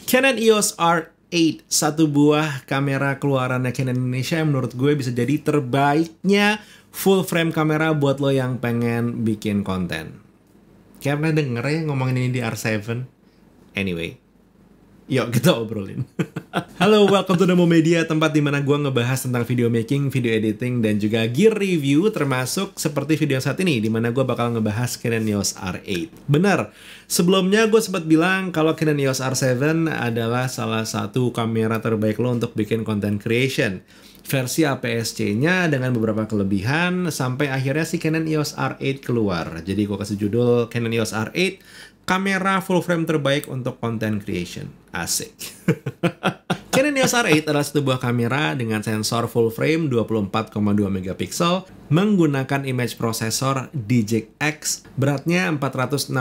Canon EOS R8, satu buah kamera keluarannya Canon Indonesia yang menurut gue bisa jadi terbaiknya full frame kamera buat lo yang pengen bikin konten. Kayak pernah denger ya ngomongin ini di R7? Anyway, yuk kita obrolin. Halo, welcome to Nemo Media, tempat dimana gue ngebahas tentang video making, video editing, dan juga gear review, termasuk seperti video saat ini, dimana gue bakal ngebahas Canon EOS R8. Benar, sebelumnya gue sempat bilang kalau Canon EOS R7 adalah salah satu kamera terbaik lo untuk bikin content creation. Versi APS-C-nya dengan beberapa kelebihan, sampai akhirnya si Canon EOS R8 keluar. Jadi gue kasih judul Canon EOS R8, kamera full frame terbaik untuk content creation. Asik. Canon EOS R8 adalah satu buah kamera dengan sensor full frame 24,2 megapiksel menggunakan image processor DJI-X, beratnya 461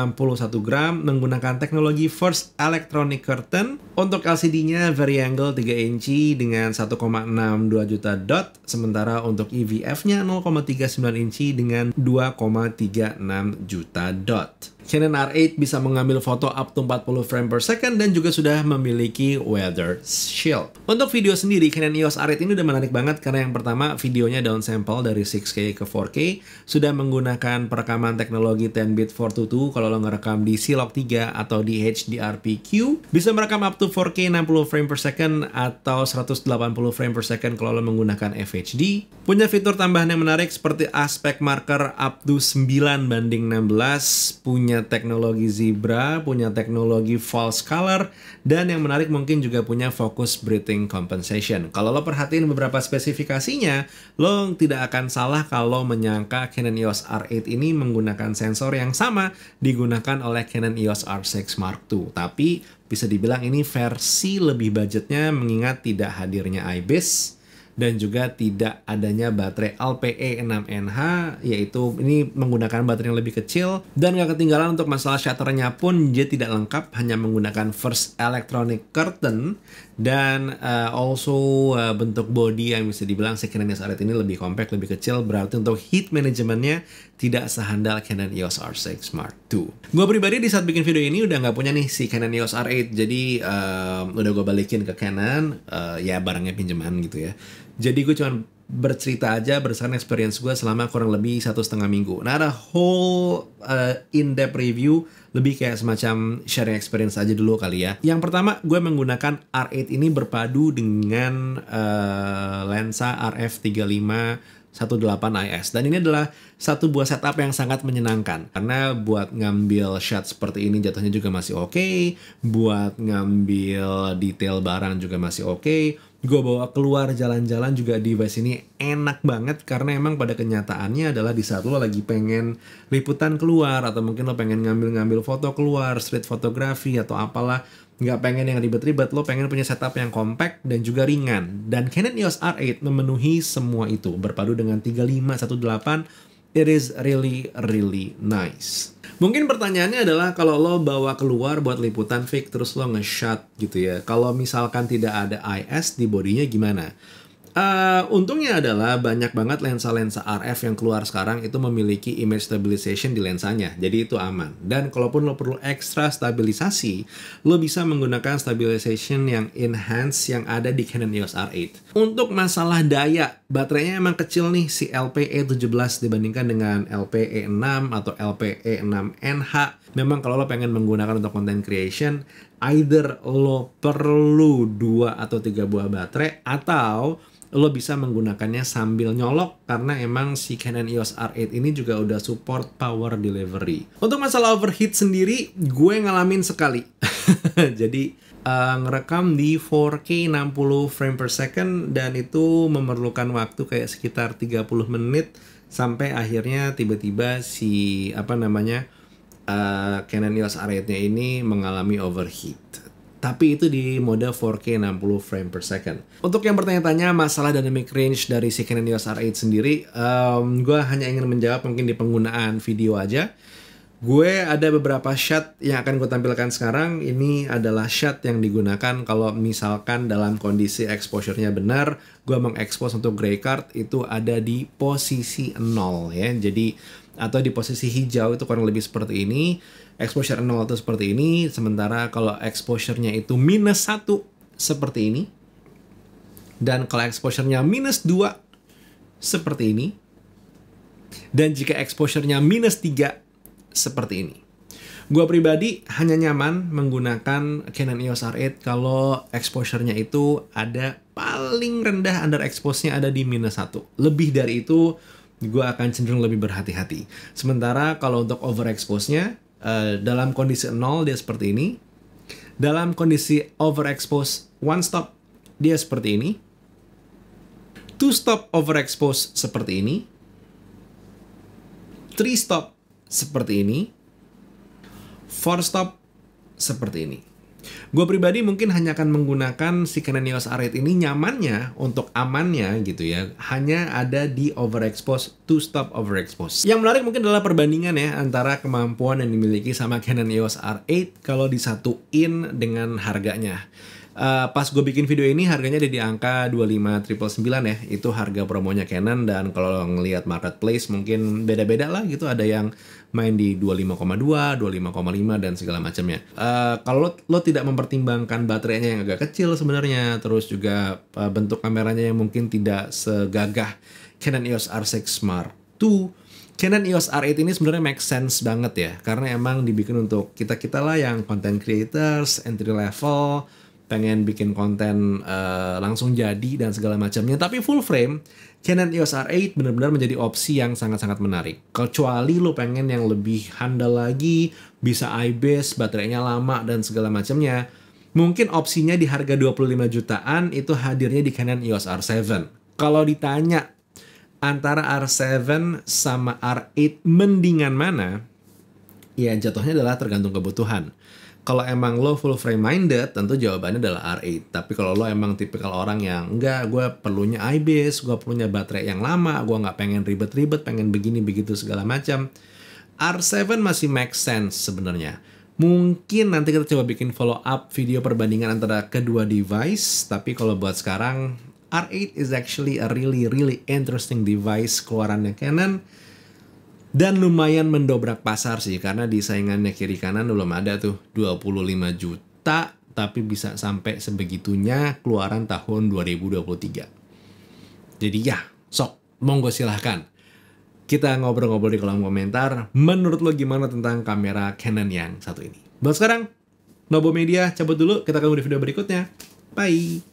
gram, menggunakan teknologi First Electronic Curtain. Untuk LCD-nya variangle 3 inci dengan 1,62 juta dot, sementara untuk EVF-nya 0,39 inci dengan 2,36 juta dot. Canon R8 bisa mengambil foto up to 40 frame per second dan juga sudah memiliki weather shield. Untuk video sendiri, Canon EOS R8 ini udah menarik banget karena yang pertama videonya downsample dari 6K ke 4K, sudah menggunakan perekaman teknologi 10-bit 422 kalau lo ngerekam di C-Log 3 atau di HDR-PQ, bisa merekam up to 4K 60 frame per second atau 180 frame per second kalau lo menggunakan FHD. Punya fitur tambahan yang menarik seperti aspect marker up to 9:16, punya teknologi zebra, punya teknologi false color, dan yang menarik mungkin juga punya focus breathing compensation. Kalau lo perhatiin beberapa spesifikasinya, lo tidak akan salah kalau menyangka Canon EOS R8 ini menggunakan sensor yang sama digunakan oleh Canon EOS R6 Mark II. Tapi bisa dibilang ini versi lebih budgetnya mengingat tidak hadirnya IBIS dan juga tidak adanya baterai LPE6NH, yaitu ini menggunakan baterai yang lebih kecil, dan gak ketinggalan untuk masalah shutternya pun dia tidak lengkap, hanya menggunakan First Electronic Curtain, dan bentuk body yang bisa dibilang si Canon EOS R8 ini lebih compact, lebih kecil, berarti untuk heat manajemennya tidak sehandal Canon EOS R6 Mark II. Gue pribadi di saat bikin video ini udah nggak punya nih si Canon EOS R8, jadi udah gue balikin ke Canon, ya barangnya pinjaman gitu ya. Jadi gue cuma bercerita aja berdasarkan experience gue selama kurang lebih 1,5 minggu. Nah, ada whole in-depth review, lebih kayak semacam sharing experience aja dulu kali ya. Yang pertama, gue menggunakan R8 ini berpadu dengan lensa RF35 18IS, dan ini adalah satu buah setup yang sangat menyenangkan karena buat ngambil shot seperti ini jatuhnya juga masih oke, buat ngambil detail barang juga masih oke. Gue bawa keluar jalan-jalan juga device ini enak banget karena emang pada kenyataannya adalah di saat lo lagi pengen liputan keluar atau mungkin lo pengen ngambil foto keluar, street photography atau apalah, nggak pengen yang ribet-ribet, lo pengen punya setup yang compact dan juga ringan. Dan Canon EOS R8 memenuhi semua itu, berpadu dengan 3518, it is really nice. Mungkin pertanyaannya adalah kalau lo bawa keluar buat liputan fake terus lo nge-shot gitu ya, kalau misalkan tidak ada IS di bodinya gimana? Untungnya adalah banyak banget lensa-lensa RF yang keluar sekarang itu memiliki image stabilization di lensanya, jadi itu aman. Dan kalaupun lo perlu ekstra stabilisasi, lo bisa menggunakan stabilization yang enhanced yang ada di Canon EOS R8. Untuk masalah daya, baterainya emang kecil nih, si LPE17 dibandingkan dengan LPE6 atau LPE6NH. Memang kalau lo pengen menggunakan untuk content creation, either lo perlu 2 atau 3 buah baterai, atau lo bisa menggunakannya sambil nyolok karena emang si Canon EOS R8 ini juga udah support power delivery. Untuk masalah overheat sendiri, gue ngalamin sekali. Jadi ngerekam di 4K 60 frame per second dan itu memerlukan waktu kayak sekitar 30 menit sampai akhirnya tiba-tiba si Canon EOS R8-nya ini mengalami overheat. Tapi itu di mode 4K 60 frame per second. Untuk yang bertanya-tanya masalah dynamic range dari si Canon EOS R8 sendiri, gue hanya ingin menjawab mungkin di penggunaan video aja. Gue ada beberapa shot yang akan gue tampilkan sekarang. Ini adalah shot yang digunakan kalau misalkan dalam kondisi exposure-nya benar, gue mengekspos untuk gray card itu ada di posisi 0 ya. Jadi atau di posisi hijau itu kurang lebih seperti ini. Exposure 0 itu seperti ini, sementara kalau exposure-nya itu -1 seperti ini. Dan kalau exposure-nya -2 seperti ini. Dan jika exposure-nya -3 seperti ini. Gua pribadi hanya nyaman menggunakan Canon EOS R8 kalau exposure-nya itu ada paling rendah underexpose-nya ada di -1. Lebih dari itu, gue akan cenderung lebih berhati-hati. Sementara kalau untuk overexpose-nya, dalam kondisi 0 dia seperti ini. Dalam kondisi overexpose 1 stop, dia seperti ini. 2 stop overexpose seperti ini. 3 stop seperti ini. 4 stop seperti ini. Gue pribadi mungkin hanya akan menggunakan si Canon EOS R8 ini nyamannya untuk amannya gitu ya. Hanya ada di overexpose, 2 stop overexpose. Yang menarik mungkin adalah perbandingan ya antara kemampuan yang dimiliki sama Canon EOS R8 kalau disatuin dengan harganya. Pas gue bikin video ini harganya ada di angka 25.999 ya. Itu harga promonya Canon, dan kalau ngelihat marketplace mungkin beda-beda lah gitu. Ada yang main di 25,2, 25,5 dan segala macamnya. Kalau lo tidak mempertimbangkan baterainya yang agak kecil sebenarnya, terus juga bentuk kameranya yang mungkin tidak segagah Canon EOS R6 Mark II, Canon EOS R8 ini sebenarnya make sense banget ya, karena emang dibikin untuk kita-kita lah yang content creators, entry level, pengen bikin konten langsung jadi dan segala macamnya. Tapi full frame, Canon EOS R8 benar-benar menjadi opsi yang sangat-sangat menarik. Kecuali lo pengen yang lebih handal lagi, bisa IBIS, baterainya lama dan segala macamnya. Mungkin opsinya di harga 25 jutaan itu hadirnya di Canon EOS R7. Kalau ditanya antara R7 sama R8 mendingan mana? Ya jatuhnya adalah tergantung kebutuhan. Kalau emang lo full frame minded, tentu jawabannya adalah R8. Tapi kalau lo emang tipikal orang yang enggak, gue perlunya IBIS, gue perlunya baterai yang lama, gue nggak pengen ribet-ribet, pengen begini begitu segala macam, R7 masih make sense sebenarnya. Mungkin nanti kita coba bikin follow up video perbandingan antara kedua device. Tapi kalau buat sekarang, R8 is actually a really interesting device keluarannya Canon. Dan lumayan mendobrak pasar sih, karena di saingannya kiri kanan belum ada tuh 25 juta, tapi bisa sampai sebegitunya keluaran tahun 2023. Jadi ya, sok, monggo silahkan. Kita ngobrol-ngobrol di kolom komentar, menurut lo gimana tentang kamera Canon yang satu ini. Buat sekarang, Nobo Media cabut dulu, kita ketemu di video berikutnya. Bye!